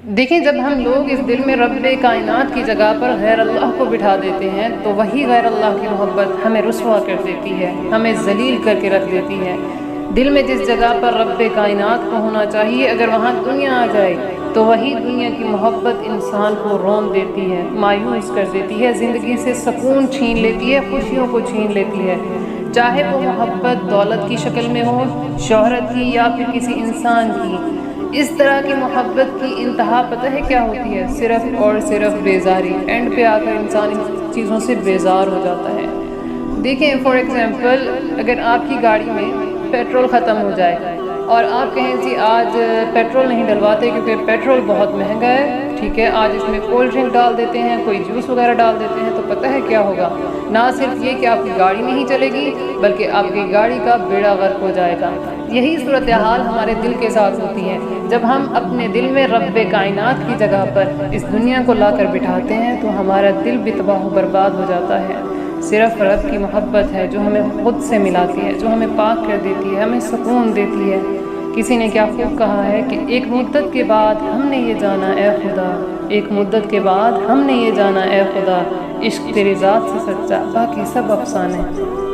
دیکھیں، جب ہم لوگ اس دل میں رب کائنات کی جگہ پر غیر اللہ کو بٹھا دیتے ہیں تو وہی غیر اللہ کی محبت ہمیں رسوا کر دیتی ہے، ہمیں ذلیل کر کے رکھ دیتی ہے۔ دل میں جس جگہ پر رب کائنات کو ہونا چاہیے، اگر وہاں دنیا آ جائے تو وہی دنیا کی محبت انسان کو رون دیتی ہے، مایوس کر دیتی ہے، زندگی سے سکون چھین لیتی ہے، خوشیوں کو چھین لیتی ہے، چاہے وہ محبت دولت کی شکل میں ہو، شہرت کی یا پھر کسی انسان کی۔ اس طرح کی محبت کی انتہا پتہ ہے کیا ہوتی ہے؟ صرف اور صرف بیزاری۔ اینڈ پہ آ کر انسان ان چیزوں سے بیزار ہو جاتا ہے۔ دیکھیں، فار ایگزامپل، اگر آپ کی گاڑی میں پیٹرول ختم ہو جائے اور آپ کہیں جی آج پیٹرول نہیں ڈلواتے کیونکہ پیٹرول بہت مہنگا ہے، ٹھیک ہے، آج اس میں کولڈ ڈرنک ڈال دیتے ہیں، کوئی جوس وغیرہ ڈال دیتے ہیں، تو پتہ ہے کیا ہوگا؟ نہ صرف یہ کہ آپ کی گاڑی نہیں چلے گی بلکہ آپ کی گاڑی کا بیڑا غرق ہو جائے گا۔ یہی صورتحال ہمارے دل کے ساتھ ہوتی ہے۔ جب ہم اپنے دل میں رب کائنات کی جگہ پر اس دنیا کو لا کر بٹھاتے ہیں تو ہمارا دل بھی تباہ و برباد ہو جاتا ہے۔ صرف رب کی محبت ہے جو ہمیں خود سے ملاتی ہے، جو ہمیں پاک کر دیتی ہے، ہمیں سکون دیتی ہے۔ کسی نے کیا خوب کہا ہے کہ ایک مدت کے بعد ہم نے یہ جانا اے خدا، ایک مدت کے بعد ہم نے یہ جانا اے خدا، عشق تیری ذات سے سچا، باقی سب افسانے۔